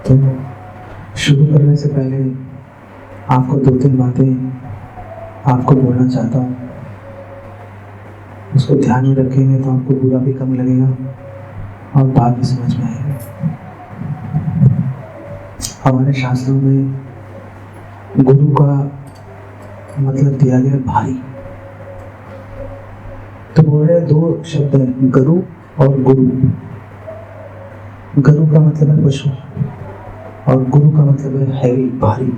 तो शुरू करने से पहले आपको 2-3 बातें आपको बोलना चाहता हूँ। उसको ध्यान में रखेंगे तो आपको बुरा भी कम लगेगा और बात भी समझ में आएगी। हमारे शास्त्रों में गुरु का मतलब दिया गया भारी। तो बोल रहे 2 शब्द हैं, गरु और गुरु। गरु का मतलब है पशु और गुरु का मतलब है हैवी, भारी।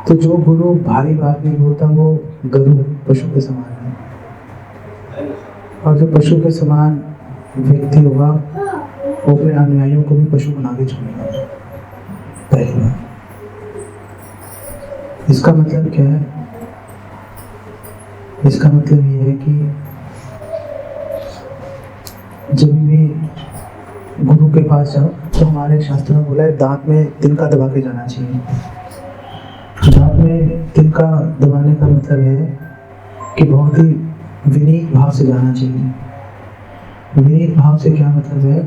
तो जो गुरु भारी बात नहीं बोलता वो गरु पशु के समान है, और जो पशु के समान व्यक्ति होगा वो अपने अनुयायियों को भी पशु बना के छोड़ेगा। पहली बात, इसका मतलब क्या है? इसका मतलब ये है कि जब भी गुरु के पास जाओ तो हमारे शास्त्रों में बोला है दांत में तिनका दबा के जाना चाहिए। दांत में तिनका दबाने का मतलब है कि बहुत ही विनीत भाव से जाना चाहिए। विनीत भाव से क्या मतलब है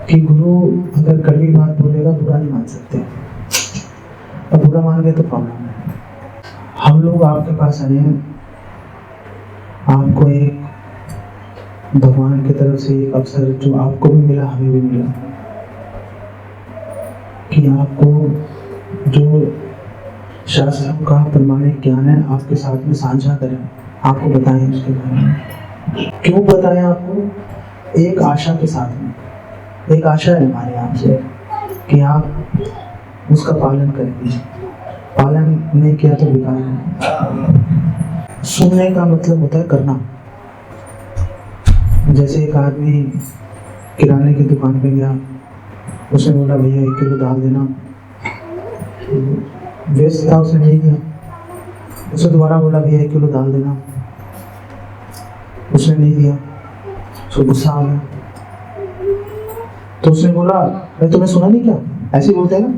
कि गुरु अगर कड़वी बात बोलेगा बुरा नहीं मान सकते, और बुरा मान गए तो प्रॉब्लम है। हम लोग आपके पास आए हैं, आपको एक भगवान की तरफ से एक अवसर जो आपको भी मिला, हमें भी मिला, कि आपको जो शास्त्रों का प्रमाणिक ज्ञान है आपके साथ में साझा करें, आपको बताएं उसके बारे में। क्यों बताएं आपको? एक आशा के साथ में। एक आशा है हमारे आपसे कि आप उसका पालन करेंगे। पालन नहीं किया तो बेकार है। सुनने का मतलब होता है करना। जैसे एक आदमी किराने की दुकान पे गया, उसने बोला भैया 1 किलो दाल देना। व्यस्त था, उसने नहीं दिया। उसने दोबारा बोला भैया 1 किलो दाल देना, उसने नहीं दिया। उसको गुस्सा आ गया, तो उसने बोला भाई तुमने सुना नहीं क्या? ऐसे ही बोलते हैं ना,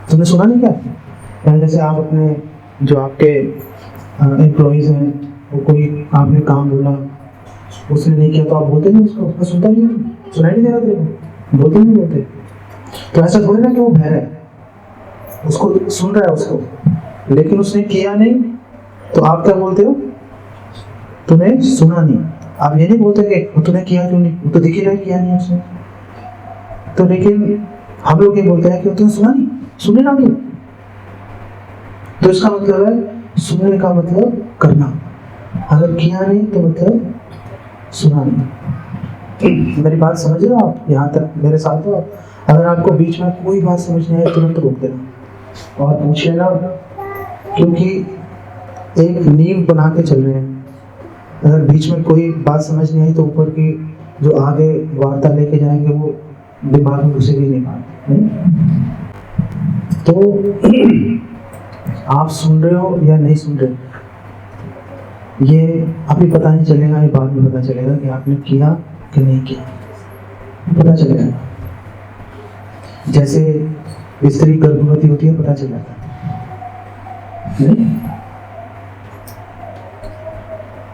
तुमने सुना नहीं क्या? जैसे आप अपने जो आपके एम्प्लॉइज हैं, वो कोई आपने काम बोला, उसने नहीं किया तो आप बोलते नहीं उसको, मैं सुनता नहीं, सुनाई नहीं दे रहा तेरे को, बोलते नहीं बोलते। तो ऐसा थोड़ी ना कि वो बहरा है, उसको सुन रहा है उसको, लेकिन उसने किया नहीं, तो आप क्या बोलते हो? तूने सुना नहीं। आप ये नहीं बोलते कि तूने किया क्यों नहीं, वो तो दिख ही रहा किया नहीं उसने। तो लेकिन हम लोग ये बोलते हैं कि तूने सुना नहीं, सुने ना क्यों? तो इसका मतलब है सुनने का मतलब करना, अगर किया नहीं तो मतलब सुना नहीं। मेरी बात समझ रहे हो आप? यहाँ तक मेरे साथ हो आप? अगर आपको बीच में कोई बात समझ नहीं आए तुरंत रोक देना और पूछ लेना, क्योंकि एक नींव बना के चल रहे हैं। अगर बीच में कोई बात समझ नहीं आई तो ऊपर की जो आगे वार्ता लेके जाएंगे वो दिमाग में घुसेगी नहीं बात, नहीं? तो आप सुन रहे हो या नहीं सुन रहे, ये अभी पता नहीं चलेगा, ये बाद में पता चलेगा कि आपने किया कि नहीं किया, पता चलेगा। जैसे स्त्री गर्भवती होती है, पता चल जाता है, नहीं?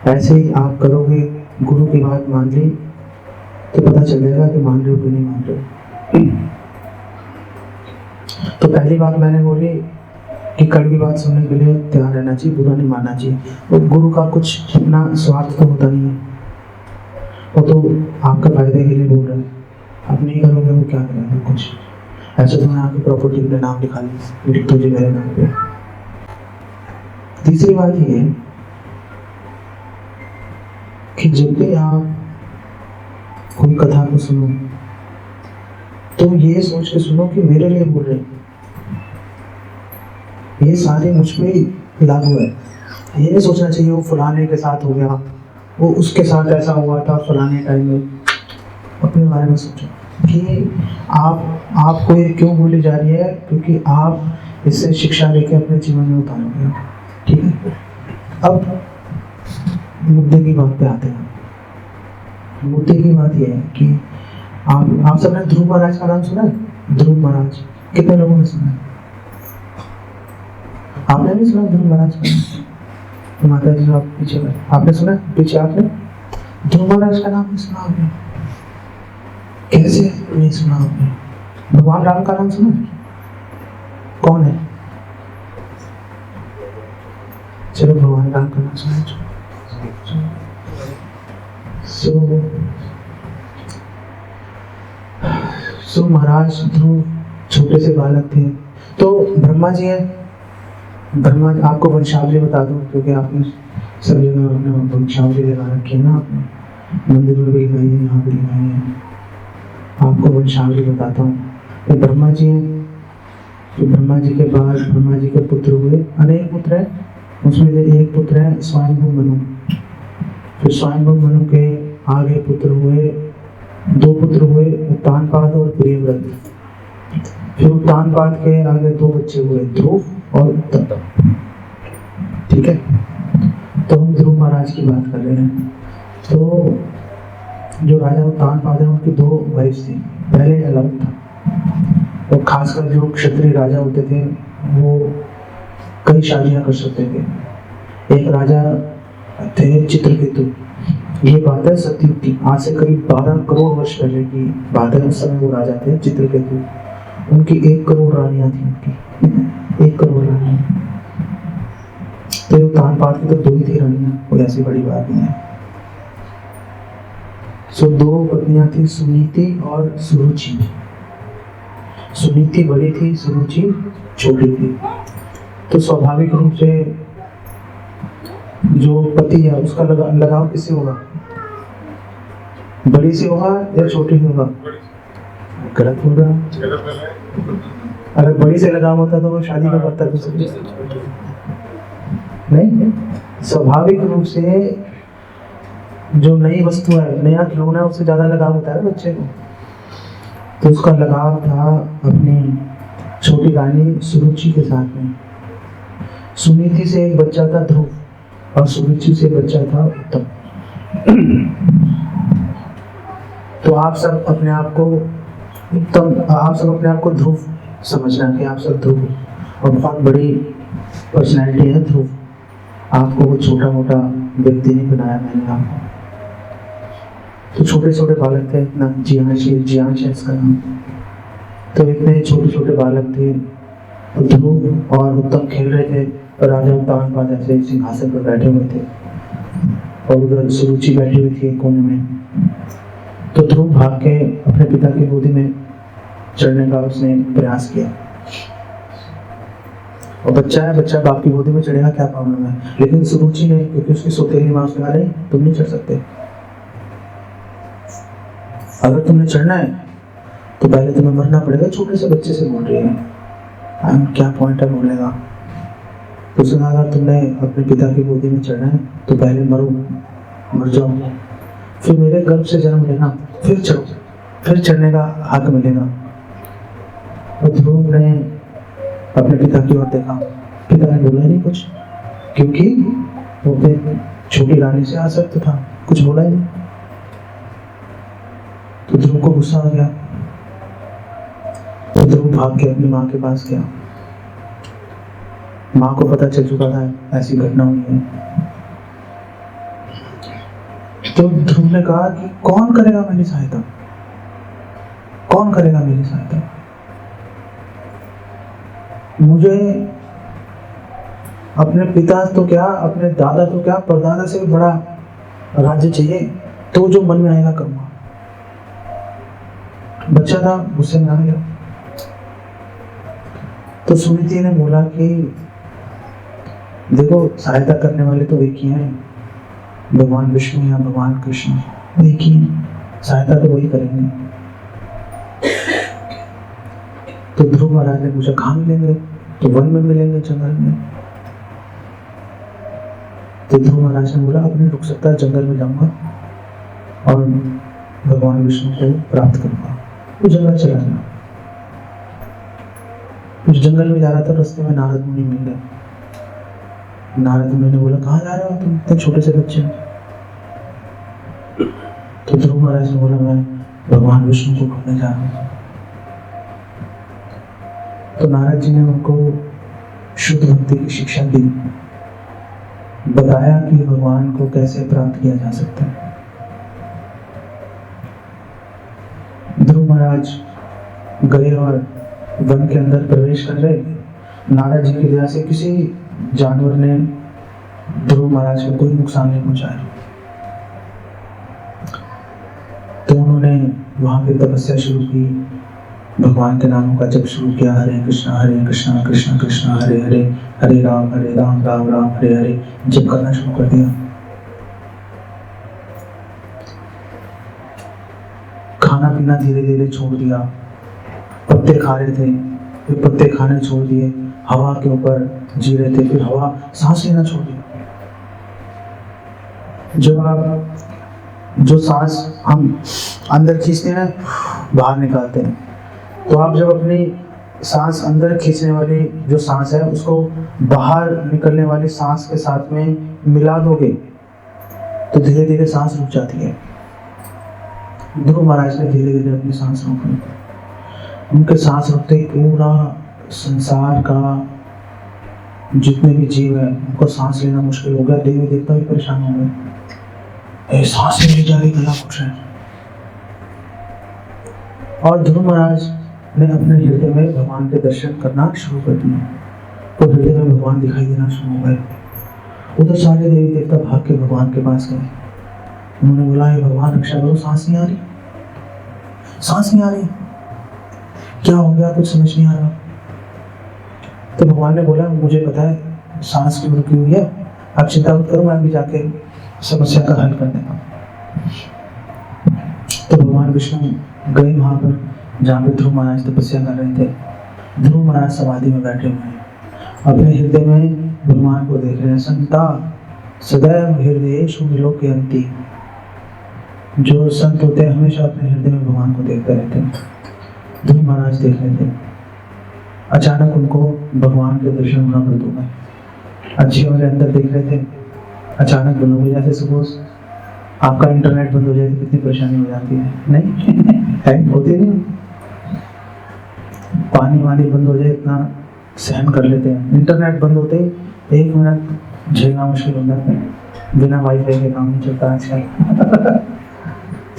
ऐसे ही आप करोगे, गुरु की बात मान ली तो पता चल जाएगा कि मान रहे हो कि नहीं मान रहे हो। तो पहली बात मैंने बोली कि कड़वी बात सुनने के लिए तैयार रहना चाहिए, बुरा नहीं मानना चाहिए। और गुरु का कुछ अपना स्वार्थ तो होता नहीं है, वो तो आपका फायदे के लिए बोल रहा है। आप नहीं करोगे वो क्या करेगा? कुछ ऐसे तो मैंने आपकी प्रॉपर्टी पे नाम लिखा लिया, लिख दीजिए मेरे नाम पे। तीसरी बात ये है कि जब भी आप कोई कथा को सुनो तो ये सोच के सुनो कि मेरे लिए बोल रहे हैं, ये सारे मुझ पे लागू है। ये नहीं सोचना चाहिए वो फलाने के साथ हो गया, वो उसके साथ ऐसा हुआ था फलाने टाइम में। अपने बारे में सोचो कि आपको ये क्यों बोली जा रही है, क्योंकि आप इससे शिक्षा लेके अपने जीवन में उतारोगे। ठीक है, अब मुद्दे की बात पे आते हैं। मुद्दे की बात यह है कि आप सबने ध्रुव महाराज का नाम सुना है? ध्रुव महाराज कितने लोगों ने सुना है? आपने नहीं सुना ध्रुव महाराज का? तो माता जी आप पीछे, आपने सुना? पीछे आपने ध्रुव महाराज का नाम नहीं सुना आपने? कैसे नहीं सुना आपने? भगवान राम का नाम सुना? कौन है? चलो भगवान राम का नाम सुना। सो महाराज ध्रुव छोटे से बालक थे। तो ब्रह्मा जी है, ब्रह्मा आपको वंशावली बता दूं, क्योंकि आपने सब जगह अपने वंशावली लगा रखी है ना, अपने मंदिर में भी गई है, यहाँ भी लगाई है। आपको वंशावली बताता हूँ। तो ब्रह्मा जी हैं, तो ब्रह्मा जी के बाद ब्रह्मा जी के पुत्र हुए, अनेक पुत्र है, उसमें से एक पुत्र है स्वयंभू मनु। फिर स्वयंभू मनु के आगे पुत्र हुए, दो पुत्र हुए, उत्तानपाद और प्रियव्रत। फिर उत्तानपाद के आगे दो बच्चे हुए, ध्रुव और उत्तम। ठीक है, तो हम ध्रुव महाराज की बात कर रहे हैं। तो जो राजा उत्तानपाद है उनकी दो वाइफ थी, पहले अलग था। और खासकर जो क्षत्रिय राजा होते थे वो कई शादियां कर सकते थे। एक राजा थे चित्रकेतु, ये बात है सतयुग की, आज से करीब 12 करोड़ वर्ष पहले की बात है। उस समय वो राजा थे चित्रकेतु, उनकी 1 करोड़ रानियां थी, उनकी 1 करोड़ रानियां। तो उत्तानपाद की तो 2 ही थी रानियां, कोई ऐसी बड़ी बात नहीं है। सो 2 पत्नियां थी, सुनीति और सुरुचि। सुनीति बड़ी थी, सुरुचि छोटी थी। तो स्वाभाविक रूप से जो पति है उसका लगाव किससे होगा? बड़ी से होगा या छोटी से होगा? गलत हो रहा। अगर बड़ी से लगाव होता तो वो शादी का करता नहीं। स्वाभाविक रूप से जो नई वस्तु है, नया खिलौना है, उससे ज्यादा लगाव होता है बच्चे को। तो उसका लगाव था अपनी छोटी रानी सुरुचि के साथ में। सुनीति से एक बच्चा था ध्रुव और सुरुचि से बच्चा था उत्तम। तो आप सब अपने आप को उत्तम, आप सब अपने आप को ध्रुव समझना कि आप सब ध्रुव और बहुत बड़ी पर्सनैलिटी है ध्रुव। आपको वो छोटा मोटा व्यक्ति नहीं बनाया मैंने आपको। तो छोटे छोटे बालक थे, इतना जियांश है इसका नाम। तो इतने छोटे छोटे बालक थे, ध्रुव और उत्तम खेल रहे थे। राजा उत्तानपाद ऐसे सिंहासन पर बैठे हुए थे और उधर सुरुचि बैठी हुई थी एक कोने में। तो ध्रुव भाग के अपने पिता की गोदी में चढ़ने का उसने प्रयास किया। और बच्चा है, बच्चा बाप की गोदी में चढ़ेगा, क्या प्रॉब्लम है? लेकिन सुरुचि ने, क्योंकि उसकी सौतेली माँ उसने कहा नहीं तुम नहीं चढ़ सकते, अगर तुमने चढ़ना है तो पहले तुम्हें मरना पड़ेगा। छोटे से बच्चे से बोल रही है, क्या पॉइंट है बोलने का? तो उसने कहा अगर तुमने अपने पिता की गोदी में चढ़ना है तो पहले मर जाओ, फिर मेरे गर्भ से जन्म लेना, फिर चढ़ो, फिर चढ़ने का हक मिलेगा। और ध्रुव ने अपने पिता की ओर देखा, पिता ने बोला नहीं कुछ, क्योंकि वो छोटी रानी से आसक्त था, कुछ बोला ही नहीं। तो ध्रुव को गुस्सा आ गया, तो ध्रुव भाग के अपनी माँ के पास गया। माँ को पता चल चुका था ऐसी घटना हुई है। तो ध्रुव ने कहा कि कौन करेगा मेरी सहायता, कौन करेगा मेरी सहायता? मुझे अपने पिता तो क्या, अपने दादा तो क्या, परदादा से भी बड़ा राज्य चाहिए, तो जो मन में आएगा करूंगा। बच्चा था, गुस्से में आ गया। तो सुनीति ने बोला कि देखो सहायता करने वाले तो एक ही हैं, भगवान विष्णु या भगवान कृष्ण, एक ही हैं, सहायता तो वही करेंगे। तो ध्रुव महाराज ने पूछा कहाँ मिलेंगे? तो वन में मिलेंगे, जंगल में। तो ध्रुव महाराज ने बोला अब नहीं रुक सकता, जंगल में जाऊंगा और भगवान विष्णु को प्राप्त करूंगा। वो जंगल चला गया। उस जंगल में जा रहा था, रास्ते में नारद मुनि मिल गए। नारद मुनि ने बोला कहाँ जा रहे हो तुम, इतने छोटे से बच्चे? तो ध्रुव महाराज ने बोला मैं भगवान विष्णु को ढूंढने जा रहा हूँ। तो नारद जी ने उनको शुद्ध भक्ति की शिक्षा दी, बताया कि भगवान को कैसे प्राप्त किया जा सकता है। ध्रुव महाराज गए और वन के अंदर प्रवेश कर रहे, नारद जी की दया से किसी जानवर ने ध्रुव महाराज को कोई नुकसान नहीं पहुंचाया। तो उन्होंने वहां पे तपस्या शुरू की, भगवान के नामों का जप शुरू किया, हरे कृष्णा कृष्णा कृष्णा हरे हरे, हरे राम राम राम हरे हरे, जप करना शुरू कर दिया। खाना पीना धीरे धीरे छोड़ दिया, पत्ते खा रहे थे, फिर पत्ते खाने छोड़ दिए, हवा के ऊपर जी रहे थे, फिर हवा सांस लेना छोड़ दिया। जब आप जो सांस हम अंदर खींचते हैं बाहर निकालते हैं, तो आप जब अपनी सांस अंदर खींचने वाली जो सांस है उसको बाहर निकलने वाली सांस के साथ में मिला दोगे तो धीरे धीरे सांस रुक जाती है। ध्रुव महाराज ने धीरे धीरे अपनी सांस रोकी। उनके सांस रुकते ही पूरा संसार का जितने भी जीव है उनको सांस लेना मुश्किल हो गया। देवी देवता भी परेशान हो गए, सांस नहीं ली जा रही, गला घुट रहा है। और ध्रुव महाराज ने अपने हृदय में भगवान के दर्शन करना शुरू कर दिए, तो हृदय में भगवान दिखाई देना शुरू हो गए। उधर सारे देवी देवता भाग के भगवान के पास गए। उन्होंने बोला, हे भगवान रक्षा करो, सांस नहीं आ रही, सांस नहीं आ रही, क्या हो गया, कुछ समझ नहीं आ रहा। तो भगवान ने बोला, मुझे पता है सांस क्यों रुकी हुई है, आप चिंता मत करो, मैं भी जाके समस्या का हल कर देता हूँ। तो भगवान विष्णु गए वहां पर जहाँ पे ध्रुव महाराज तपस्या कर रहे थे। ध्रुव महाराज समाधि में बैठे हुए हैं, अपने हृदय में भगवान को देख रहे हैं। संता सदैव हृदयेषु विलोकयन्ति, जो संत होते हैं हमेशा अपने हृदय में भगवान को देखते रहते हैं। ध्रुव महाराज देख रहे थे, अचानक उनको भगवान के दर्शन होना बंद हो गए। अच्छे वाले अंदर देख रहे थे, अचानक बंद हो गया। जैसे सपोज आपका इंटरनेट बंद हो जाए तो कितनी परेशानी हो जाती है, नहीं है, होती नहीं। पानी वानी बंद हो जाए इतना सहन कर लेते हैं, इंटरनेट बंद होते ही 1 मिनट झेलना मुश्किल हो जाता है। बिना वाईफाई के काम नहीं चलता आजकल।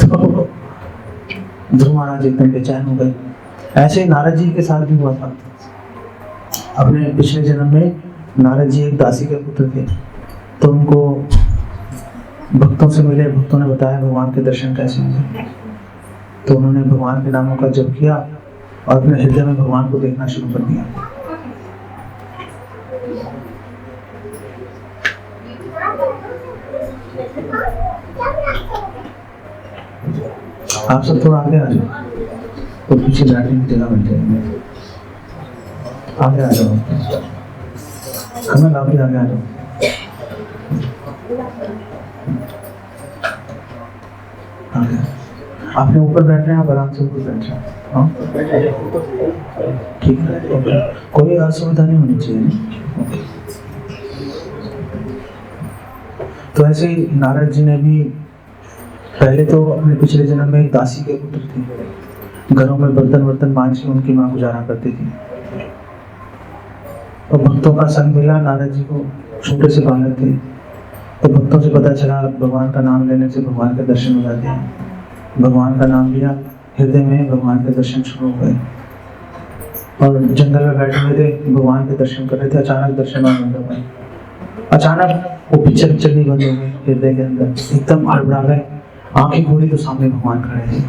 तो ध्रुव महाराज एकदम बेचैन हो गए। ऐसे नारद जी के साथ भी हुआ था। अपने पिछले जन्म में नारद जी एक दासी के पुत्र थे, तो उनको भक्तों से मिले, भक्तों ने बताया भगवान के दर्शन कैसे होंगे। तो उन्होंने भगवान के नामों का जप किया और अपने हृदय में भगवान को देखना शुरू कर दिया। आप सब थोड़ा आगे आ जाओ, तो पीछे बैठने की जगह बन जाएगी। आगे आ जाओ, हमें काफी आगे आ जाओ। आगे आपने ऊपर बैठना है, आप आराम से ऊपर बैठ जाओ। हाँ ठीक है, कोई असुविधा नहीं होनी चाहिए। तो ऐसे ही नारद जी ने भी पहले तो अपने पिछले जन्म में एक दासी के पुत्र थे, घरों में बर्तन वर्तन मांझ के उनकी माँ गुजारा करती थी। तो भक्तों का संग मिला, नारद जी को छोटे से बालक थे, तो भक्तों से पता चला भगवान का नाम लेने से भगवान के दर्शन हो जाते हैं। भगवान का नाम लिया, हृदय में भगवान के दर्शन शुरू हो गए। और जंगल में बैठे हुए थे, भगवान के दर्शन कर रहे थे, अचानक दर्शन बंद हो गए। अचानक वो पिक्चर नहीं बंद हो गई हृदय के अंदर, एकदम हड़बड़ा गए। आंखें खोली तो सामने भगवान खड़े थे।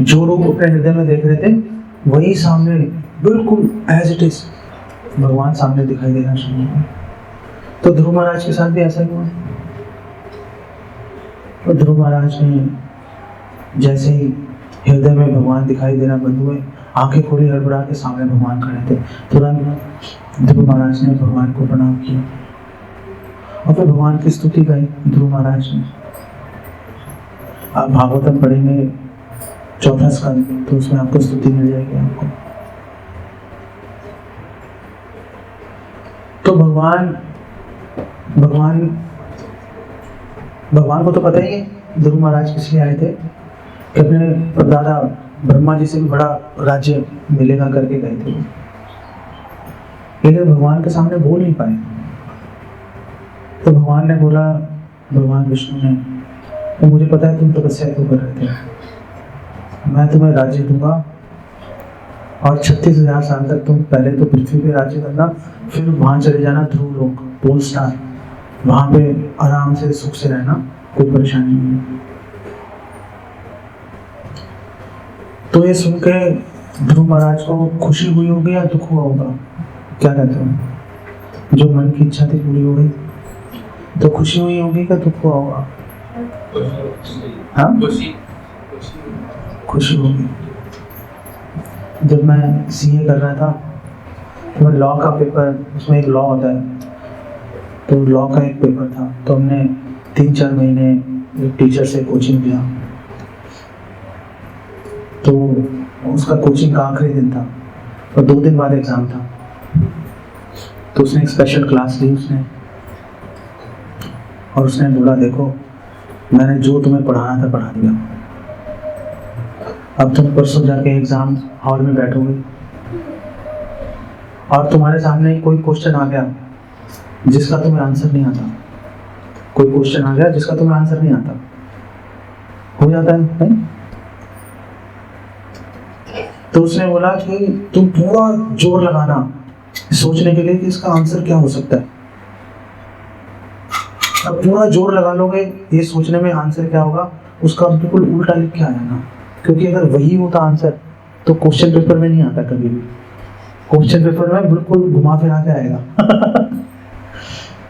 जो लोग अपने हृदय में देख रहे थे वही सामने बिल्कुल एज इट इज भगवान सामने दिखाई देना शुरू हुआ। तो ध्रुव महाराज के साथ भी ऐसा ही हुआ। तो ध्रुव महाराज ने जैसे ही हृदय में भगवान दिखाई देना बंद हुए, आंखें खोली, हड़बड़ा के सामने भगवान खड़े थे। तुरंत ध्रुव महाराज ने भगवान को प्रणाम किया और फिर भगवान की स्तुति गाई ध्रुव महाराज ने। आप भागवतम पढ़ेंगे 4वां स्कंद, तो उसमें आपको स्तुति मिल जाएगी आपको। तो भगवान को तो पता ही है ध्रुव महाराज किस लिए आए थे, कि अपने परदादा ब्रह्मा जी से भी बड़ा राज्य मिलेगा करके गए थे, लेकिन भगवान के सामने बोल नहीं पाए। तो भगवान ने बोला, भगवान विष्णु ने, तो मुझे पता है तुम तपस्या क्यों कर रहे थे, मैं तुम्हें राज्य दूंगा और 36,000 साल तक तुम पहले तो पृथ्वी पे राज्य करना, फिर वहां चले जाना ध्रुव लोक, पोल स्टार, वहां पे आराम से सुख से रहना, कोई परेशानी नहीं। तो ये सुन के ध्रुव महाराज को खुशी हुई होगी या दुख हुआ होगा? क्या कहते हो? जो मन की इच्छा थी पूरी हो गई, तो खुशी हुई होगी क्या दुख हुआ होगा? हाँ, खुशी होगी। जब मैं सीए कर रहा था तो मैं लॉ का पेपर, उसमें एक लॉ होता है, तो लॉ का एक पेपर था, तो हमने 3-4 महीने एक टीचर से कोचिंग लिया। तो उसका कोचिंग का आखिरी दिन था और 2 दिन बाद एग्जाम था। तो उसने एक स्पेशल क्लास ली उसने, और उसने बोला देखो मैंने जो तुम्हें पढ़ाना था पढ़ा दिया, अब तुम परसों जाके एग्जाम हॉल में बैठोगे और तुम्हारे सामने कोई क्वेश्चन आ गया जिसका तुम्हें आंसर नहीं आता, कोई क्वेश्चन आ गया जिसका तुम्हें आंसर नहीं आता, हो जाता है नहीं? तो उसने बोला कि तुम पूरा जोर लगाना सोचने के लिए कि इसका आंसर क्या हो सकता है। अब पूरा जोर लगा लोगे ये सोचने में आंसर क्या होगा, उसका बिल्कुल उल्टा लिख के आ जाना, क्योंकि अगर वही होता आंसर तो क्वेश्चन पेपर में नहीं आता कभी भी, क्वेश्चन पेपर में बिल्कुल घुमा फिरा के आएगा।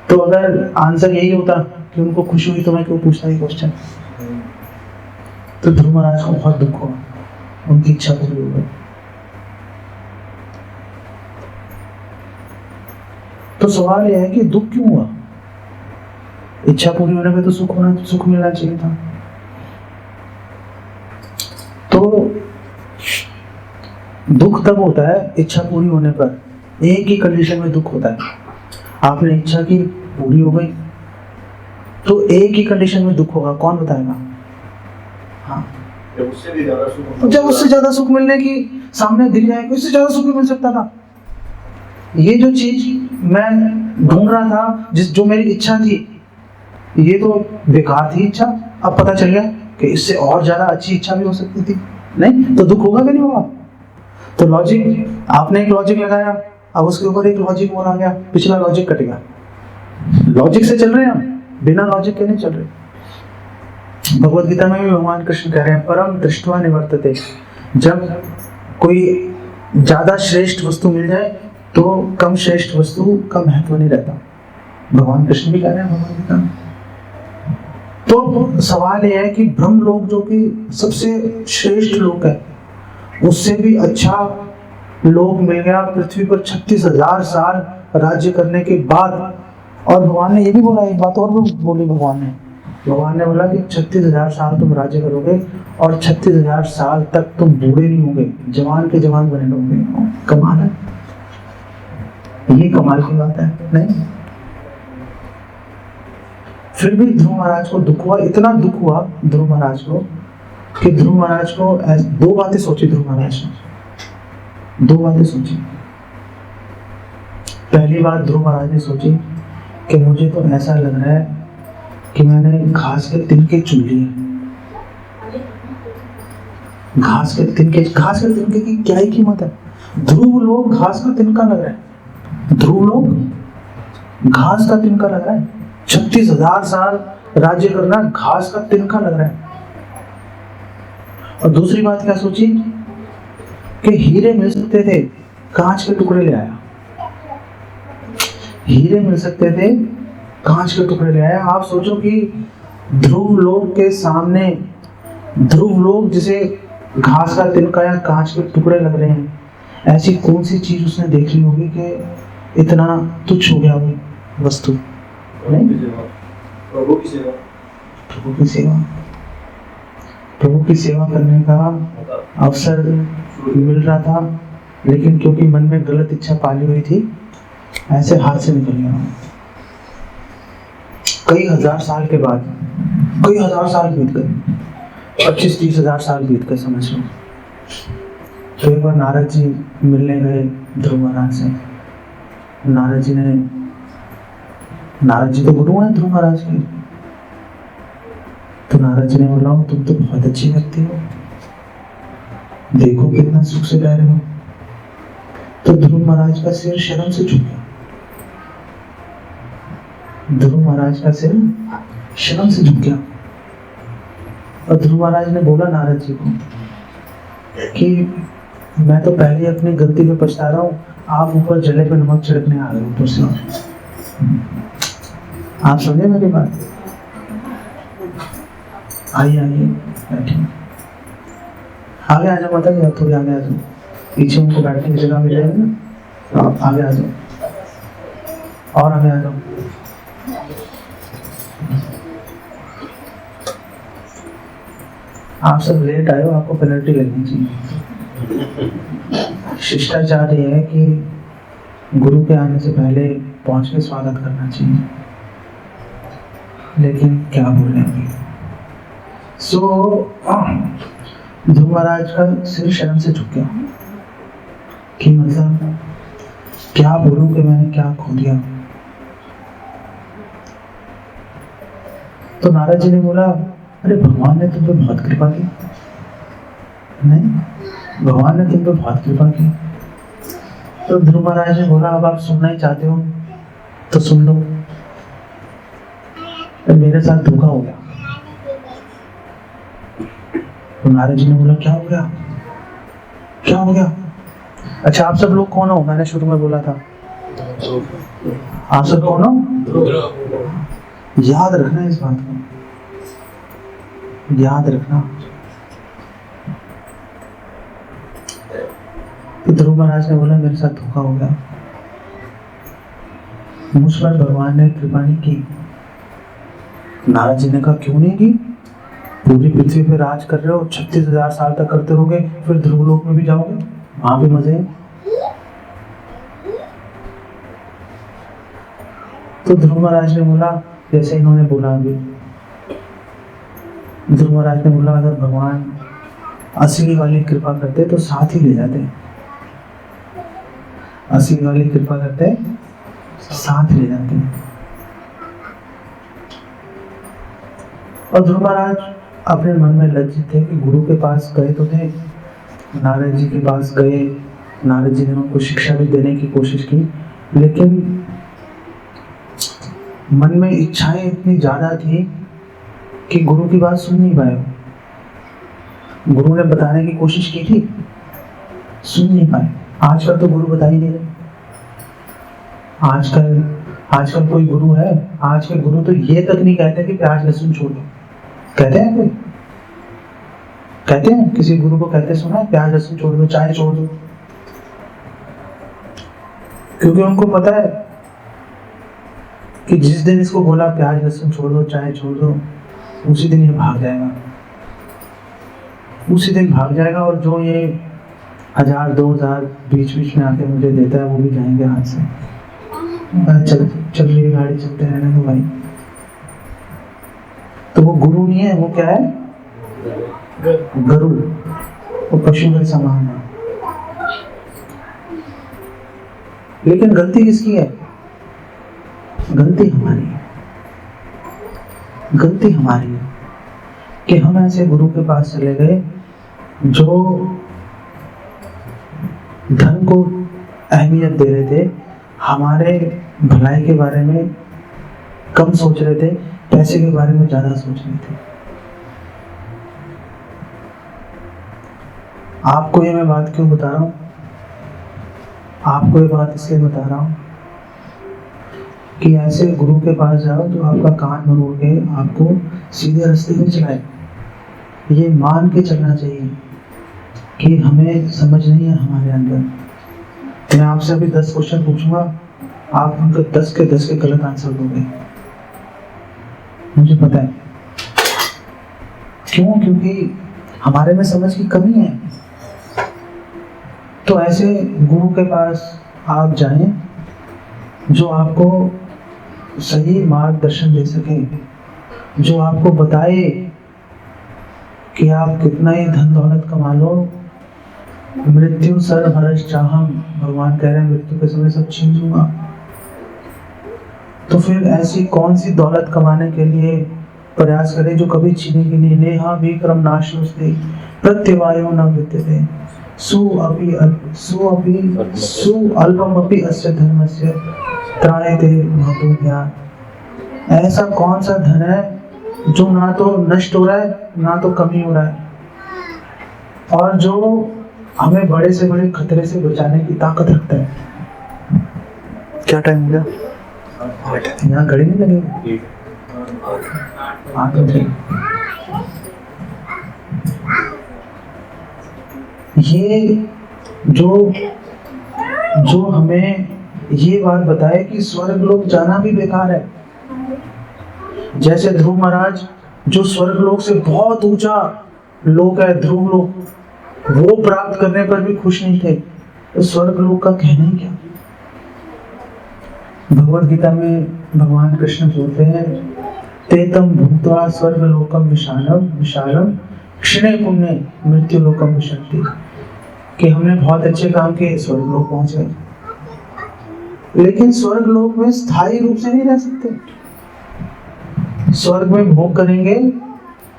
तो अगर आंसर यही होता कि उनको खुशी हुई तो मैं क्यों पूछता ये क्वेश्चन। तो ध्रुव महाराज को बहुत दुख हुआ, उनकी इच्छा पूरी हो गई। तो सवाल यह है कि दुख क्यों हुआ? इच्छा पूरी होने पे तो सुख मिलना चाहिए था। तो दुख तब होता है इच्छा पूरी होने पर, एक ही कंडीशन में दुख होता है। आपने इच्छा की पूरी हो गई तो एक ही कंडीशन में दुख होगा, कौन बताएगा? हाँ, जब उससे ज्यादा सुख मिलने की सामने दिख जाए, उससे ज्यादा सुख भी मिल सकता था। ये जो चीज मैं ढूंढ रहा था, जो मेरी इच्छा थी, ये तो बेकार थी इच्छा, अब पता चल गया कि इससे और ज्यादा अच्छी इच्छा भी हो सकती थी, नहीं तो दुख होगा कि नहीं होगा? तो लॉजिक, आपने एक लॉजिक लगाया, अब उसके ऊपर एक लॉजिक और आ गया, पिछला लॉजिक कट गया। लॉजिक से चल रहे हैं हम, बिना लॉजिक के नहीं चल रहे। भगवत गीता में भी भगवान कृष्ण कह रहे हैं परम दृष्ट्वा निवर्तते, जब कोई ज्यादा श्रेष्ठ वस्तु मिल जाए तो कम श्रेष्ठ वस्तु का महत्व नहीं रहता। भगवान कृष्ण भी कह रहे हैं भगवत गीता में। तो सवाल यह है कि ब्रह्म लोक जो कि सबसे श्रेष्ठ लोक है, उससे भी अच्छा लोक मिल गया पृथ्वी पर 36,000 साल राज्य करने के बाद। और भगवान ने ये भी बोला, एक बात और भी बोली भगवान ने बोला कि 36,000 साल तुम राज्य करोगे और 36,000 साल तक तुम बूढ़े नहीं होंगे, जवान के जवान बने रहोगे। कमाल है, ये कमाल की बात है नहीं? फिर भी ध्रुव महाराज को दुख हुआ, इतना दुख हुआ ध्रुव महाराज को कि ध्रुव महाराज को 2 बातें सोची। ध्रुव महाराज ने 2 बातें सोची। पहली बात ध्रुव महाराज ने सोची कि मुझे तो ऐसा लग रहा है कि मैंने घास के तिनके चुन लिए। घास के तिनके की क्या ही कीमत है? ध्रुव लोग घास का तिनका लग रहा है, ध्रुव लोग घास का तिनका लग रहा है। 36,000 साल राज्य करना घास का तिनका लग रहा है। और दूसरी बात क्या सोची कि हीरे मिल सकते थे, कांच के टुकड़े ले आया। हीरे मिल सकते थे, कांच के टुकड़े ले आया। आप सोचो कि ध्रुव लोक के सामने, ध्रुव लोक जिसे घास का तिनका या कांच के टुकड़े लग रहे हैं, ऐसी कौन सी चीज उसने देख ली होगी कि इतना तुच्छ हो गया वो वस्तु? नहीं, प्रभु की सेवा, प्रभु की सेवा करने का अवसर मिल रहा था, लेकिन क्योंकि मन में गलत इच्छा पाली हुई थी, ऐसे हाथ से निकल गया। कई हजार साल के बाद, कई हजार साल बीत गए, 25-30 हजार साल बीत गए समझ लो। तो एक बार नारद जी मिलने गए ध्रुव महाराज से। नारद जी तो गुरु हैं ध्रुव महाराज के। तो नारद जी ने बोला तुम तो बहुत अच्छे व्यक्ति हो, देखो कितना सुख से रह रहे हो। तो ध्रुव महाराज का सिर शर्म से झुक गया। ध्रुव महाराज का सिर शर्म से झुक गया। और ध्रुव महाराज ने बोला नारद जी को कि मैं तो पहले अपनी गलती पे पछता रहा हूँ, आप ऊपर जले पे नमक छिड़कने आ गए ऊपर से। आप समझे मेरी बात? आइए आइए बैठिए, आगे आ जाओ माता जी, थोड़ी आगे आ जाओ, पीछे उनको बैठने की जगह मिल जाएगी ना, तो आप आगे आ जाओ और आगे आ जाओ। आप सब लेट आए हो, आपको पेनल्टी लगनी चाहिए। शिष्टाचार ये है कि गुरु के आने से पहले पहुंच के स्वागत करना चाहिए, लेकिन क्या बोलेंगे। ध्रुव महाराज का सिर शर्म से झुक गया कि मतलब क्या बोलूं कि मैंने क्या खो दिया। तो नारद जी ने बोला, अरे भगवान ने तुम पे बहुत कृपा की। नहीं, भगवान ने तुम पे बहुत कृपा की। तो ध्रुव महाराज ने बोला, अब आप सुनना ही चाहते हो तो सुन लो। तो मेरे साथ धोखा हो गया। तो नारद जी ने बोला, क्या हो गया, क्या हो गया? अच्छा, आप सब लोग कौन हो? मैंने शुरू में बोला था, आप सब कौन हो? याद रखना इस बात को, याद रखना। तो ध्रुव महाराज ने बोला, मेरे साथ धोखा हो गया, मुझ पर भगवान ने कृपा नहीं की। नारद जी ने कहा, क्यों नहीं की? पूरी पृथ्वी पे राज कर रहे हो, 36,000 साल तक करते रहोगे, फिर ध्रुवलोक में भी जाओगे, वहां भी मजे हैं। तो ध्रुव महाराज ने बोला, जैसे इन्होंने बोला अभी, ध्रुव महाराज ने बोला, अगर भगवान असली वाली कृपा करते तो साथ ही ले जाते, असली वाली कृपा करते साथ ले जाते। और ध्रुव महाराज अपने मन में लज्जित थे कि गुरु के पास गए तो थे, नारद जी के पास गए, नारद जी ने उनको शिक्षा भी देने की कोशिश की, लेकिन मन में इच्छाएं इतनी ज्यादा थी कि गुरु की बात सुन नहीं पाए। गुरु ने बताने की कोशिश की थी, सुन नहीं पाए। आजकल तो गुरु बता ही नहीं रहे। आजकल कोई गुरु है? आज के गुरु तो ये तक नहीं कहते कि प्याज लहसुन छोड़ दो। कहते हैं कोई? कहते हैं? किसी गुरु को कहते सुना है प्याज लहसुन छोड़ दो, चाय छोड़ दो? क्योंकि उनको पता है कि जिस दिन इसको बोला प्याज लहसुन छोड़ दो, चाय छोड़ दो, उसी दिन ये भाग जाएगा, उसी दिन भाग जाएगा। और जो ये 1000 2000 बीच बीच में आके मुझे देता है, वो भी जाएंगे हाथ से। चल रही है गाड़ी, चलते रहने दो भाई। तो वो गुरु नहीं है, वो क्या है? गरुड़। वो पशु के समान है। लेकिन गलती किसकी है? गलती हमारी है। गलती हमारी है कि हम ऐसे गुरु के पास चले गए जो धन को अहमियत दे रहे थे, हमारे भलाई के बारे में कम सोच रहे थे, पैसे के बारे में ज्यादा सोच रहे थे। आपको ये मैं बात क्यों बता रहा हूं? आपको ये बात इसलिए बता रहा हूं कि ऐसे गुरु के पास जाओ जो आपका कान मरोड़ के आपको सीधे रास्ते में चलाए। ये मान के चलना चाहिए कि हमें समझ नहीं है हमारे अंदर। मैं आपसे अभी 10 क्वेश्चन पूछूंगा, आप उनके 10 के 10 के गलत आंसर दोगे, मुझे पता है। क्यों? क्योंकि हमारे में समझ की कमी है। तो ऐसे गुरु के पास आप जाएं जो आपको सही मार्गदर्शन दे सके, जो आपको बताए कि आप कितना ही धन दौलत कमा लो, मृत्यु सर्वहरश् चाहम, भगवान कह रहे हैं मृत्यु के समय सब छीन लूंगा। तो फिर ऐसी कौन सी दौलत कमाने के लिए प्रयास करें जो कभी छीनेगी नहीं? नेहा विक्रम नाशोस्ते, प्रत्यवायो न विद्यते सुअल्पमपि अस्य धर्मस्य त्रायते महतो ज्ञान। ऐसा कौन सा धन है जो ना तो नष्ट हो रहा है ना तो कमी हो रहा है, और जो हमें बड़े से बड़े खतरे से बचाने की ताकत रखता है। क्या टाइम हो गया? यहाँ घड़ी नहीं लगेगी? ये जो हमें ये बात बताए कि स्वर्ग लोक जाना भी बेकार है। जैसे ध्रुव महाराज जो स्वर्ग लोक से बहुत ऊंचा लोक है, ध्रुव लोक, वो प्राप्त करने पर भी खुश नहीं थे, तो स्वर्ग लोक का कहना ही क्या। भगवद गीता में भगवान कृष्ण बोलते हैं, तेतम भूत्वा स्वर्ग लोकम विशालम क्षणे पुण्य मृत्यु लोकम विशन्ति, कि हमने बहुत अच्छे काम किए, स्वर्ग लोक पहुंच गए, लेकिन स्वर्ग लोक में स्थायी रूप से नहीं रह सकते। स्वर्ग में भोग करेंगे,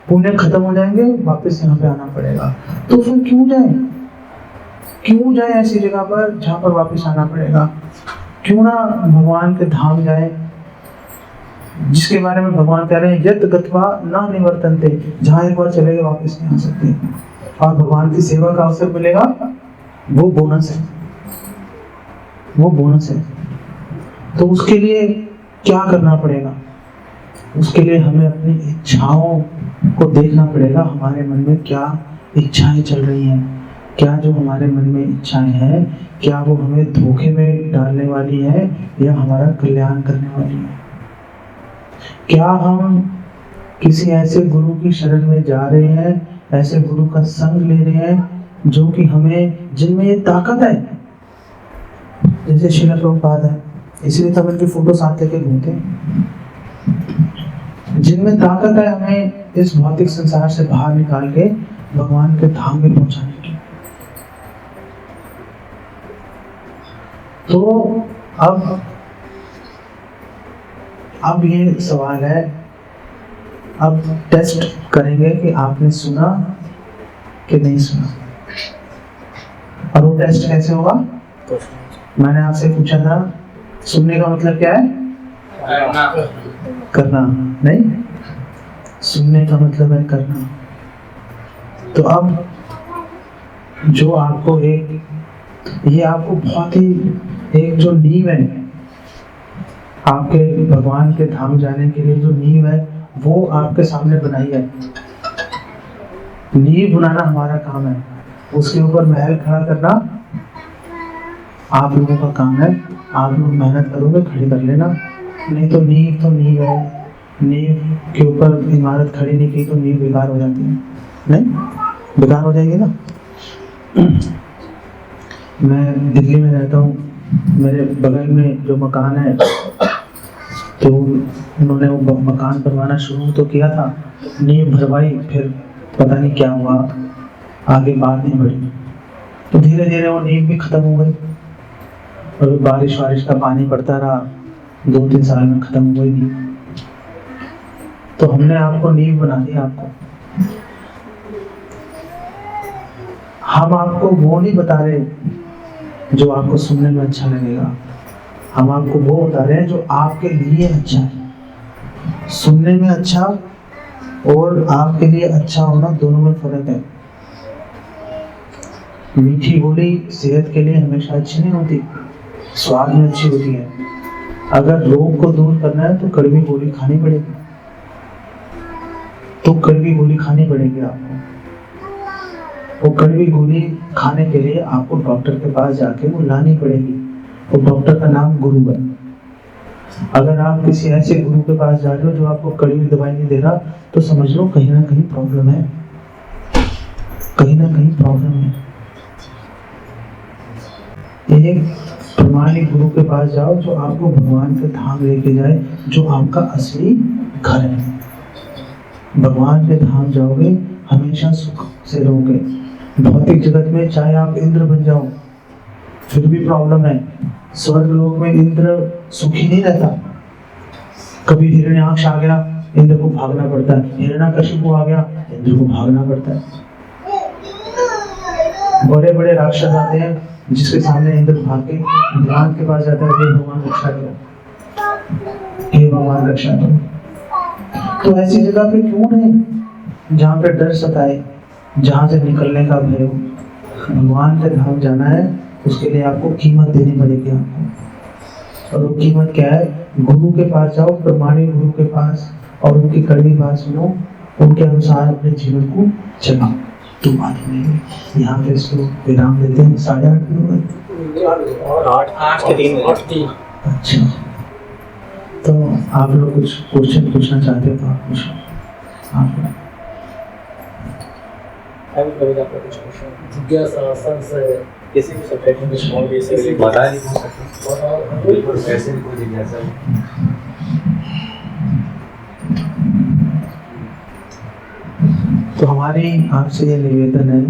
पुण्य खत्म हो जाएंगे, वापस यहाँ पे आना पड़ेगा। तो फिर क्यों जाए ऐसी जगह पर जहाँ पर वापस आना पड़ेगा? क्यों ना भगवान के धाम जाए, जिसके बारे में भगवान कह रहे हैं यत् गत्वा न निवर्तन्ते, जहाँ एक बार चले गए वापस नहीं आ सकते, और भगवान की सेवा का अवसर मिलेगा, वो बोनस है। तो उसके लिए क्या करना पड़ेगा? उसके लिए हमें अपनी इच्छाओं को देखना पड़ेगा। हमारे मन में क्या इच्छाएं चल रही हैं, क्या जो हमारे मन में इच्छाएं हैं, क्या वो हमें धोखे में डालने वाली है या हमारा कल्याण करने वाली है? क्या हम किसी ऐसे गुरु की शरण में जा रहे हैं, ऐसे गुरु का संग ले रहे हैं जो कि हमें, जिनमें ये ताकत है, जैसे श्रील प्रभुपाद है, इसलिए तो हम इनकी फोटो साथ लेके घूमते हैं, जिनमें ताकत है हमें इस भौतिक संसार से बाहर निकाल के भगवान के धाम में पहुंचाने की। तो अब ये सवाल है, अब टेस्ट करेंगे कि आपने सुना कि नहीं सुना। और वो टेस्ट कैसे होगा? मैंने आपसे पूछा था सुनने का मतलब क्या है? करना नहीं, सुनने का मतलब है करना। तो अब जो आपको ये आपको बहुत ही एक जो नींव है, आपके भगवान के धाम जाने के लिए जो नींव है, वो आपके सामने बनाई है। नींव बनाना हमारा काम है, उसके ऊपर महल खड़ा करना आप लोगों का काम है। आप लोग मेहनत करोगे, खड़ी कर लेना, नहीं तो नींव है, नींव के ऊपर इमारत खड़ी नहीं की तो नींव बेकार हो जाती है। नहीं बेकार हो जाएगी ना। मैं दिल्ली में रहता हूँ, मेरे बगल में जो मकान है, तो उन्होंने वो मकान बनवाना शुरू तो किया था, नींव भरवाई, फिर पता नहीं क्या हुआ, आगे बात नहीं बढ़ी, तो धीरे धीरे वो नींव भी खत्म हो गई, और बारिश का पानी पड़ता रहा, 2-3 साल में खत्म हो गई नहीं। तो हमने आपको नींव बना दी। हम आपको वो नहीं बता रहे जो आपको सुनने में अच्छा लगेगा, हम आपको वो बता रहे हैं जो आपके लिए अच्छा है। सुनने में अच्छा और आपके लिए अच्छा होना, दोनों में फर्क है। मीठी बोली सेहत के लिए हमेशा अच्छी नहीं होती, स्वाद में अच्छी होती है। अगर रोग को दूर करना है तो कड़वी गोली खानी पड़ेगी, आपको। वो कड़वी गोली खाने के लिए आपको डॉक्टर के पास जाके वो लानी पड़ेगी, और डॉक्टर का नाम गुरु है। अगर आप किसी ऐसे गुरु के पास जा रहे हो जो आपको कड़वी दवाई नहीं दे रहा, तो समझ लो कहीं ना कहीं प्रॉब्लम है, एक प्रमाणिक गुरु के पास जाओ जो आपको भगवान के धाम लेके जाए, जो आपका असली घर है। भगवान के धाम जाओगे, हमेशा सुख से रहोगे। भौतिक जगत में चाहे आप इंद्र बन जाओ, फिर भी प्रॉब्लम है। स्वर्ग लोक में इंद्र सुखी नहीं रहता। कभी हिरण्याक्ष आ गया, इंद्र को भागना पड़ता है। हिरण्याकशिपु आ गया, इंद्र को भागना पड़ता है। बड़े बड़े राक्षस आते हैं जिसके सामने इंद्र भाग के भगवान के पास जाता है, हे भगवान रक्षा करो, हे भगवान रक्षा करो। तो ऐसी जगह पे क्यों नहीं जहाँ पे डर सताए, जहाँ से निकलने का भय हो। भगवान के धाम जाना है, उसके लिए आपको कीमत देनी पड़ेगी आपको। और वो कीमत क्या है? गुरु के पास जाओ, प्रमाणिक गुरु के पास, और उनकी कड़वी बात सुनो, उनके अनुसार अपने जीवन को चलाओ, तो बात नहीं। यहाँ पे इसको विराम देते हैं। 8:30 हो गए, 8 के 3। अच्छा, तो आप लोग कुछ क्वेश्चन पूछना चाहते हो तो आप पूछो। आप किसी भी सब्जेक्ट में स्मॉल बेसिक बता नहीं सकते, बिल्कुल ऐसे कोई जिज्ञासा तो हमारी आपसे ये निवेदन है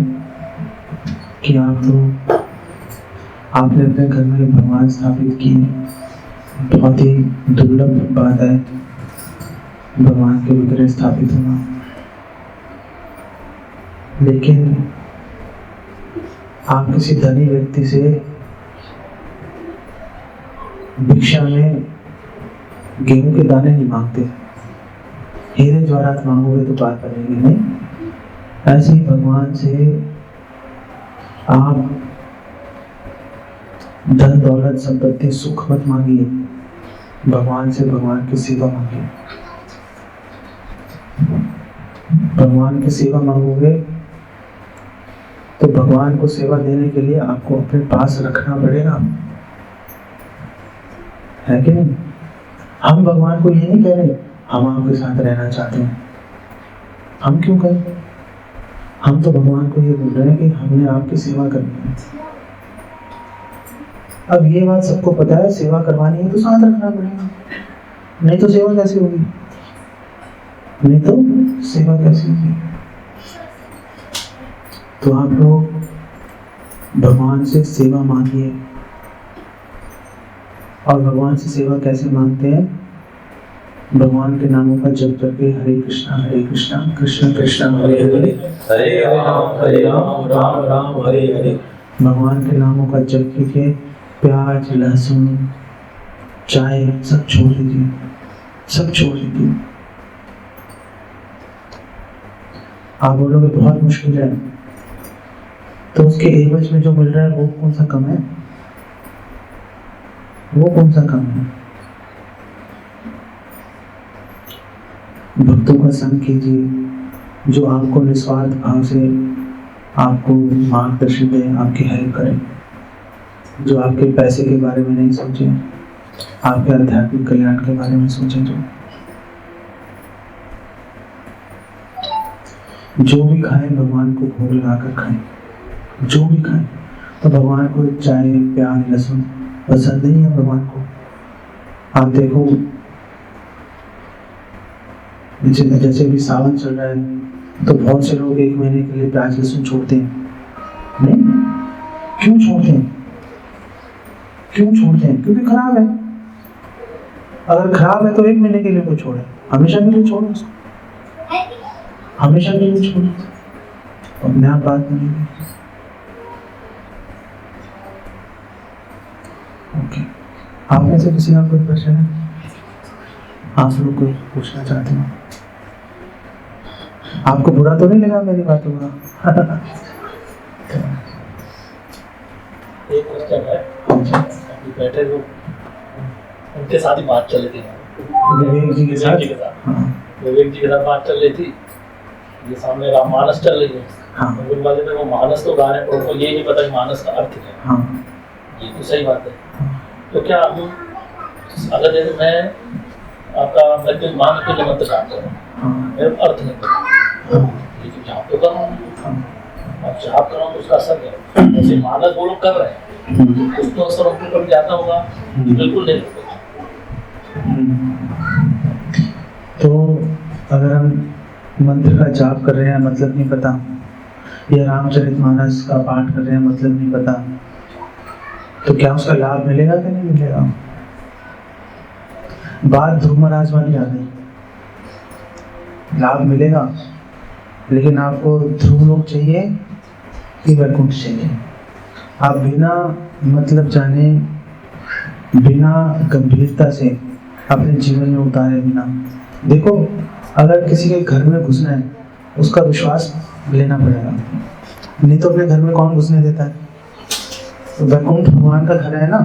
कि आपने अपने घर में भगवान स्थापित किए। बहुत ही दुर्लभ बात है भगवान के विग्रह स्थापित होना, लेकिन आप किसी धनी व्यक्ति से भिक्षा में गेहूं के दाने नहीं मांगते, हीरे जवाहरात मांगोगे तो बात बनेगी नहीं। ऐसे ही भगवान से आप धन दौलत संपत्ति सुख मत मांगिए, भगवान से भगवान की सेवा मांगिए। भगवान की सेवा मांगोगे तो भगवान को सेवा देने के लिए आपको अपने पास रखना पड़ेगा, है कि नहीं? हम भगवान को ये नहीं कह रहे हम आपके साथ रहना चाहते हैं, हम क्यों करें? हम तो भगवान को ये बोल रहे हैं कि हमने आपकी सेवा करनी है। अब ये बात सबको पता है, सेवा करवानी है तो साथ रखना पड़ेगा, नहीं तो सेवा कैसे होगी? नहीं तो सेवा कैसे होगी? तो आप लोग भगवान से सेवा मांगिए। और भगवान से सेवा कैसे मांगते हैं? भगवान के नामों का जप करके हरे कृष्णा कृष्ण कृष्ण हरे हरे, हरे राम राम राम हरे हरे। भगवान के नामों का जप करके प्याज लहसुन चाय सब छोड़ दीजिए, सब छोड़ दीजिए। आप बोलोगे बहुत मुश्किल है, तो उसके एवज में जो मिल रहा है वो कौन सा कम है? वो कौन सा कम है? भक्तों का संग कीजिए जो आपको निस्वार्थ भाव से आपको मार्गदर्शन दे, आपकी हेल्प करे, जो आपके पैसे के बारे में नहीं सोचे, आपके आध्यात्मिक कल्याण के बारे में सोचे। जो भी खाए भगवान को भोग लगाकर खाए, जो भी खाए। तो भगवान को चाय प्याज लहसुन पसंद नहीं है भगवान को। आप देखो जैसे भी सावन चल रहा है तो बहुत से लोग 1 महीने के लिए प्याज लहसुन छोड़ते हैं। नहीं, क्यों छोड़ते हैं? क्यों छोड़ते हैं? क्योंकि खराब है। अगर खराब है तो 1 महीने के लिए कोई छोड़े, हमेशा के लिए छोड़ो उसको, हमेशा के लिए छोड़ो, अपने आप बात बनेगी। ओके, आप में से किसी का कोई प्रश्न है? आप लोग कोई पूछना चाहते हो? आपको बुरा तो नहीं लगा मेरी बातों का? एक क्वेश्चन है, अभी बैठे लोग उनके साथ ही बात चल रही थी, विवेक जी के साथ। विवेक जी के साथ बात चल रही थी। ये सामने राममानस चल रही है। हाँ। वाले में वो मानस तो गा रहे हैं, उनको ये नहीं पता कि मानस का अर्थ क्या है। हाँ। ये तो सही बात है। तो क्या हम अगर जैसे मैं आपका मृत्यु मंत्र गाता हूँ, मेरे अर्थ नहीं पता, लेकिन जाप तो कर रहा हूँ, अब जाप कर रहा हूँ तो उसका असर क्या है? जैसे मानस वो लोग कर रहे हैं, कुछ तो असर उनको कभी जाता होगा, बिल्कुल नहीं होगा। तो अगर हम मंत्र का जाप कर रहे हैं, मतलब नहीं पता, या रामचरितमानस का पाठ कर रहे हैं, मतलब नहीं पता, तो क्या उसका लाभ मिलेगा कि नहीं मिलेगा? बात ध्रुव महाराज वाली आ गई, लाभ मिलेगा, लेकिन आपको ध्रुव लोग चाहिए कि वैकुंठ चाहिए। आप बिना मतलब जाने, बिना गंभीरता से अपने जीवन में उतारे बिना, देखो अगर किसी के घर में घुसना है उसका विश्वास लेना पड़ेगा, नहीं तो अपने घर में कौन घुसने देता है? तो वैकुंठ भगवान का घर है ना,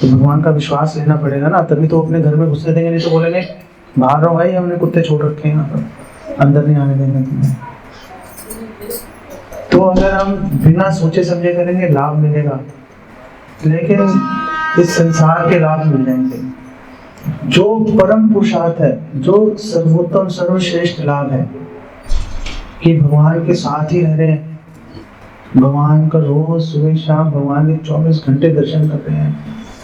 तो भगवान का विश्वास लेना पड़ेगा ना, तभी तो अपने घर में घुसने देंगे, नहीं तो बोलेंगे बाहर रहो भाई, हमने कुत्ते छोड़ रखे हैं यहाँ पर, अंदर नहीं आने देंगे तुम्हें। तो अगर हम बिना सोचे समझे करेंगे लाभ मिलेगा, लेकिन इस संसार के लाभ मिल जाएंगे। जो परम पुरुषार्थ है, जो सर्वोत्तम सर्वश्रेष्ठ लाभ है कि भगवान के साथ ही रह रहे हैं, भगवान का रोज सुबह शाम भगवान के 24 घंटे दर्शन कर रहे हैं,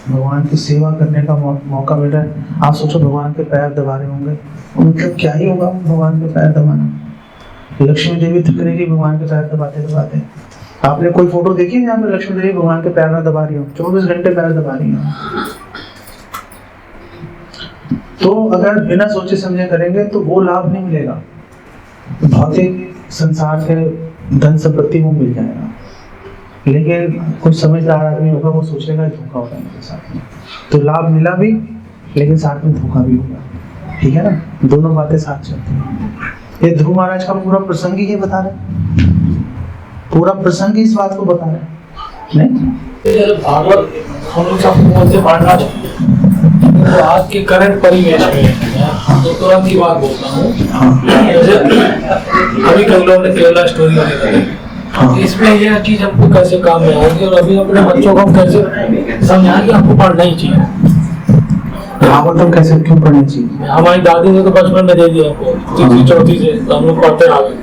भगवान की सेवा करने का मौका मिल रहा है। आप सोचो भगवान के पैर दबा रहे होंगे, मतलब क्या ही होगा भगवान के पैर दबाना। लक्ष्मी देवी थक रही भगवान के पैर दबाते दबाते। आपने कोई फोटो देखी है जहाँ पे लक्ष्मी देवी भगवान के पैर ना दबा रही हो? 24 घंटे पैर दबा रही हो। तो अगर बिना सोचे समझे करेंगे तो वो लाभ नहीं मिलेगा, भौतिक संसार के धन संपत्ति वो मिल जाएगा, लेकिन कुछ समझदार आदमी होगा वो सोचेगा धोखा हो रहा है मेरे साथ में, तो लाभ मिला भी लेकिन साथ में धोखा भी होगा। ठीक है ना, दोनों बातें साथ चलती हैं। ये ध्रुव महाराज का पूरा प्रसंग ही ये बता रहे, पूरा प्रसंग ही इस बात को बता रहे नहीं। भागवत हम लोग सबको बोलते पढ़ना चाहिए, तो आज के करंट परिवेश में तो तुरंत ही बात बोलता हूँ। जैसे अभी कई लोगों ने केरला स्टोरी वगैरह, इसमें यह चीज हमको कैसे काम में आएगी और अभी अपने बच्चों को हम कैसे समझाएं कि हमको पढ़ना ही चाहिए। भागवतम कैसे क्यों पढ़नी चाहिए? हमारी दादी ने तो बचपन में दे दिया हमको, तीसरी चौथी से तो हम लोग पढ़ते आ गए,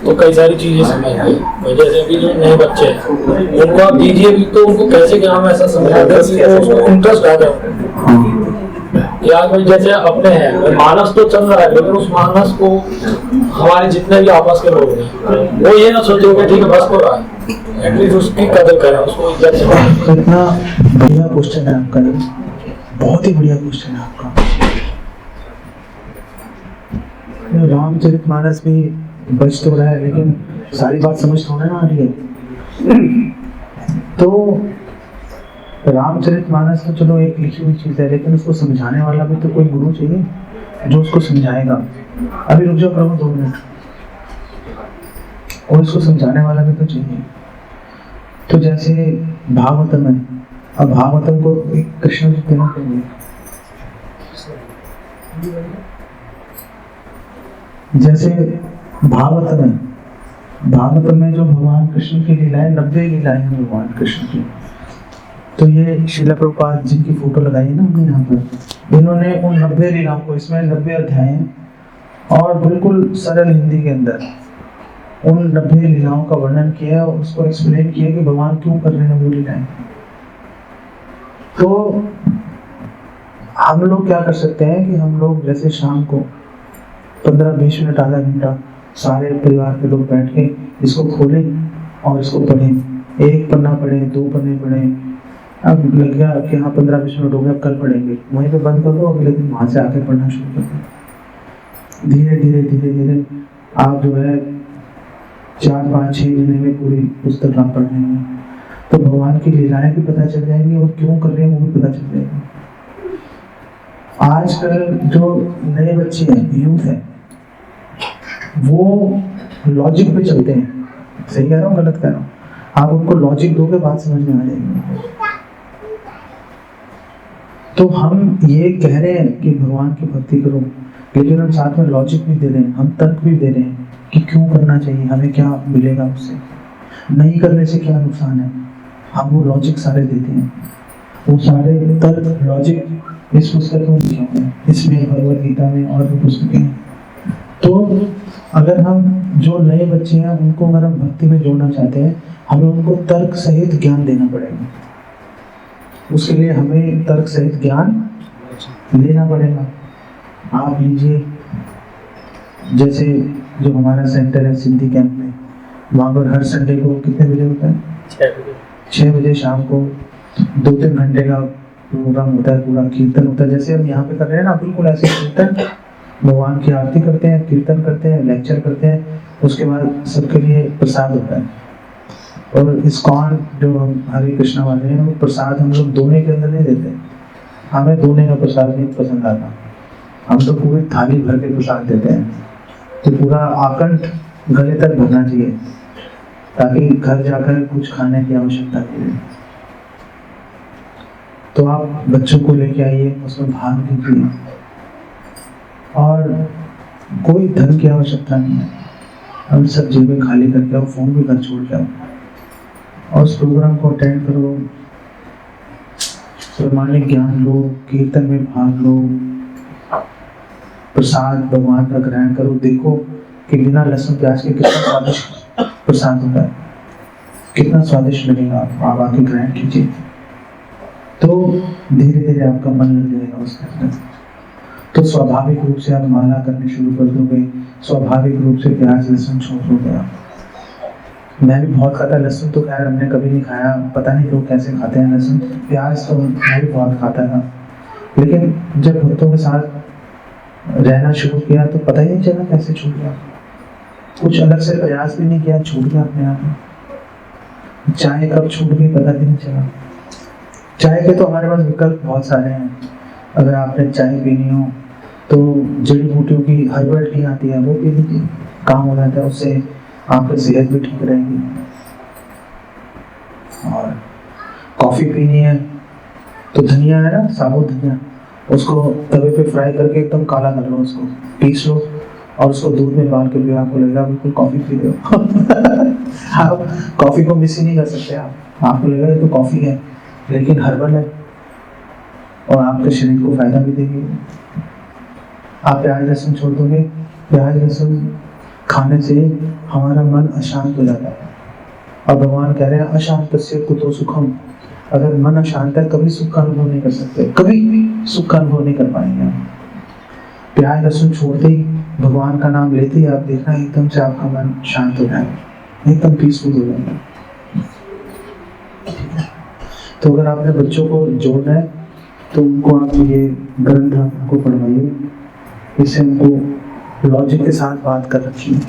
तो कई सारी चीजें समझ गए। जैसे अभी जो नए बच्चे हैं उनको आप दीजिए भी तो उनको कैसे क्या हम ऐसा समझाते हैं कि उसको इंटरेस्ट आ जाए। या कोई जैसे अपने हैं मानस तो चल रहा है, लेकिन उस मानस को हमारे जितने भी आपस के लोग हैं वो ये ना सोचे कि ठीक है बस हो रहा है, एटलीस्ट उसकी कदर करें, उसको इज्जत से। इतना बढ़िया क्वेश्चन है आपका, बहुत ही बढ़िया क्वेश्चन है आपका। रामचरितमानस भी बच तो रहा है, लेकिन सारी बात समझ थोड़ा ना आ रही है। तो रामचरितमानस तो चलो एक लिखी हुई चीज है, लेकिन उसको समझाने वाला भी तो कोई गुरु चाहिए जो उसको समझाएगा। अभी रुक जाओ प्रभु 2 मिनट, और इसको समझाने वाला भी तो चाहिए। तो जैसे भागवतम है, अब भागवतम को एक कृष्ण जी देना चाहिए। जैसे भागवतम है, भागवतम में जो भगवान कृष्ण की लीलाएं 90 लीलाएं हैं भगवान कृष्ण की। तो ये श्रील प्रभुपाद जी की फोटो लगाई है ना हमने यहाँ पर, इन्होंने उन 90 लीलाओं को, इसमें 90 अध्याय हैं और बिल्कुल सरल हिंदी के अंदर उन 90 लीलाओं का वर्णन किया और उसको एक्सप्लेन किया कि भगवान क्यों कर रहे हैं वो लीलाएं। तो हम लोग क्या कर सकते हैं कि हम लोग जैसे शाम को 15-20 मिनट आधा घंटा सारे परिवार के लोग बैठ के इसको खोलें और इसको पढ़ें। 1 पन्ना पढ़ें, 2 पन्ने पढ़ें। अब लग गया कि हाँ 15-20 मिनट हो गया, कल पढ़ेंगे, वहीं पे बंद कर दो, अगले दिन वहां से आके पढ़ना शुरू कर दो। धीरे धीरे धीरे धीरे आप जो है 4-5-6 महीने में पूरी पुस्तक आप पढ़ लेंगे, तो भगवान की लीलाएं भी पता चल जाएंगी और क्यों कर रहे हैं वो भी पता चल जाएगा। आजकल जो नए बच्चे हैं, यूथ है, वो लॉजिक पे चलते हैं। सही कह रहा हूँ गलत कह रहा हूँ? आप उनको लॉजिक दोगे बात समझ में आ जाएगी। तो हम ये कह रहे हैं कि भगवान की भक्ति करो, लेकिन हम साथ में लॉजिक भी दे रहे हैं, हम तर्क भी दे रहे हैं कि क्यों करना चाहिए, हमें क्या मिलेगा उससे, नहीं करने से क्या नुकसान है। हम वो लॉजिक सारे देते हैं, वो सारे तर्क लॉजिक इस पुस्तक में लिखे हुए हैं, इसमें भगवद गीता में और भी पुस्तकें हैं। तो अगर हम जो नए बच्चे हैं उनको अगर हम भक्ति में जोड़ना चाहते हैं, हमें उनको तर्क सहित ज्ञान देना पड़ेगा। उसके लिए हमें तर्क सहित ज्ञान लेना पड़ेगा। आप लीजिए, जैसे जो हमारा सेंटर है सिद्धि कैंप में, वहाँ पर हर संडे को कितने बजे होता है? 6 बजे शाम को 2-3 घंटे का प्रोग्राम होता है, पूरा कीर्तन होता है। जैसे हम यहाँ पे कर रहे हैं ना, बिल्कुल ऐसे कीर्तन भगवान की आरती करते हैं, कीर्तन करते हैं, लेक्चर करते हैं, उसके बाद सबके लिए प्रसाद होता है। और इस्कॉन जो हम हरे कृष्णा वाले हैं, वो प्रसाद हम लोग दोने के अंदर नहीं देते, हमें दोने का प्रसाद नहीं पसंद आता, हम तो पूरी थाली भर के प्रसाद देते हैं। तो पूरा आकंठ गले तक भरना चाहिए ताकि घर जाकर कुछ खाने की आवश्यकता नहीं रहे। तो आप बच्चों को लेके आइए, उसमें भाग लीजिए, और कोई धन की आवश्यकता नहीं है, हम सब जेबें खाली करके आओ, फोन भी घर छोड़ के आओ, और उस प्रोग्राम को अटेंड करो, प्रमाणिक ज्ञान लो, कीर्तन में भाग लो, प्रसाद भगवान का ग्रहण करो। देखो कि बिना लहसुन प्याज के कितना स्वादिष्ट प्रसाद होता है, कितना स्वादिष्ट लगेगा। आप आके ग्रहण कीजिए, तो धीरे धीरे आपका मन लग जाएगा उसके अंदर। तो स्वाभाविक रूप से आप माला करने शुरू कर दोगे, स्वाभाविक रूप से प्याज लहसुन छोड़ दोगे आप। मैं भी बहुत खाता लहसुन, तो खैर हमने कभी नहीं खाया, पता नहीं लोग कैसे खाते हैं लहसुन। प्याज तो मैं भी बहुत खाता था, लेकिन जब भक्तों के साथ रहना शुरू किया तो पता ही नहीं चला कैसे छूट गया। कुछ अलग से प्रयास भी नहीं किया, छूट गया अपने आप। चाय कब छूट गई पता भी नहीं चला। चाय के तो हमारे पास विकल्प बहुत सारे हैं। अगर आपने चाय पीनी हो तो जड़ी बूटियों की हर्बल टी आती है, वो पी लीजिए, काम हो जाता है, उससे आपकी सेहत भी ठीक रहेगी। और कॉफी पीनी है तो धनिया है ना, साबुत धनिया, उसको तवे पे फ्राई करके एकदम काला कर लो, उसको पीस लो और उसको दूध में डाल के पियो, आपको लगेगा बिल्कुल कॉफी पी रहे हो। आप कॉफी को मिस ही नहीं कर सकते, आपको लगेगा ये तो कॉफी है लेकिन हर्बल है और आपके शरीर को फायदा भी देगी। आप प्याज लहसुन छोड़ दोगे, प्याज लहसुन खाने से हमारा मन अशांत हो जाता है, और भगवान कह रहे हैं अशांतस्य कुतो सुखम। अगर मन अशांत है कभी सुख का अनुभव नहीं कर सकते, कभी सुख का अनुभव नहीं कर पाएंगे आप। प्याज लहसुन छोड़ते ही, भगवान का नाम लेते ही आप देखना एकदम से आपका मन शांत हो जाएगा, एकदम पीसफुल हो जाएगा। तो अगर आपने बच्चों को जोड़ना है तो उनको आप ये ग्रंथ उनको पढ़वाइए, इससे उनको लॉजिक के साथ बात कर रखिए।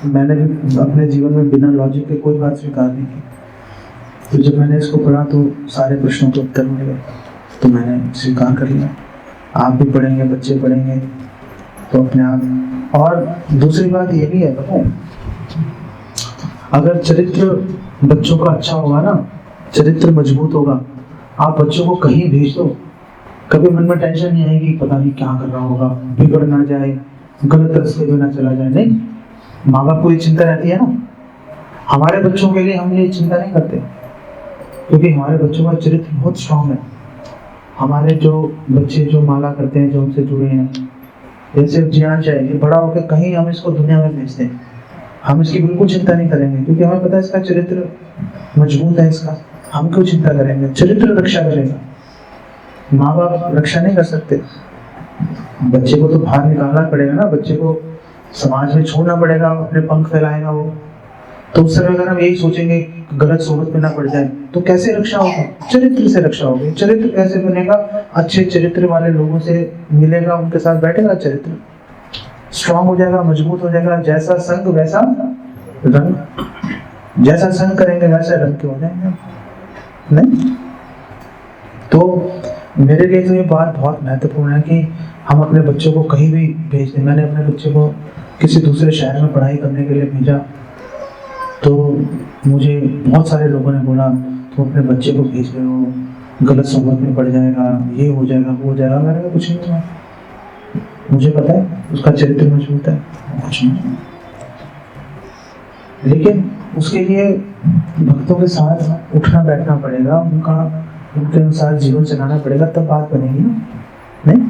मैंने भी अपने जीवन में बिना लॉजिक के कोई बात स्वीकार नहीं की, तो जब मैंने इसको पढ़ा तो सारे प्रश्नों के उत्तर मिल गए, तो मैंने स्वीकार कर लिया। आप भी पढ़ेंगे, बच्चे पढ़ेंगे तो अपने आप। और दूसरी बात ये भी है, पता है, अगर चरित्र बच्चों का अच्छा होगा ना, चरित्र मजबूत होगा, आप बच्चों को कहीं भेज दो, कभी मन में टेंशन नहीं आएगी पता नहीं क्या कर रहा होगा, बिगड़ ना जाए, गलत रास्ते में ना चला जाए। नहीं, माँ बाप को ये चिंता रहती है ना। हमारे बच्चों के लिए हम ये चिंता नहीं करते, क्योंकि हमारे बच्चों का चरित्र बहुत स्ट्रांग है। हमारे जो बच्चे जो माला करते हैं, जो उनसे जुड़े हैं, जैसे ज्ञान चाहिए, बड़ा होकर कहीं हम इसको दुनिया में भेजते हैं, हम इसकी बिल्कुल चिंता नहीं करेंगे, क्योंकि हमें पता है इसका चरित्र मजबूत है। इसका हम क्यों चिंता करेंगे, चरित्र रक्षा करेगा। माँ बाप रक्षा नहीं कर सकते, बच्चे को तो बाहर निकालना पड़ेगा ना, बच्चे को समाज में छोड़ना पड़ेगा, अपने पंख फैलाएगा वो। तो उस समय अगर हम यही सोचेंगे गलत सोबत में ना पड़ जाए तो कैसे रक्षा होगी, चरित्र से रक्षा होगी। चरित्र कैसे बनेगा, अच्छे चरित्र वाले लोगों से मिलेगा, उनके साथ बैठेगा, चरित्र स्ट्रांग हो जाएगा, मजबूत हो जाएगा। जैसा संग वैसा रंग, जैसा संग करेंगे वैसे रंग के हो जाएंगे। नहीं तो मेरे लिए तो ये बात बहुत महत्वपूर्ण है कि हम अपने बच्चों को कहीं भी भेज दें। मैंने अपने बच्चे को किसी दूसरे शहर में पढ़ाई करने के लिए भेजा, तो मुझे बहुत सारे लोगों ने बोला तुम अपने बच्चे को भेज रहे हो, गलत सोबत में पड़ जाएगा, ये हो जाएगा, वो हो जाएगा। मैंने कहा कुछ नहीं हुआ, मुझे पता है उसका चरित्र मजबूत है, कुछ नहीं। लेकिन उसके लिए भक्तों के साथ उठना बैठना पड़ेगा, उनके अनुसार जीवन चलाना पड़ेगा, तब बात बनेगी ना। नहीं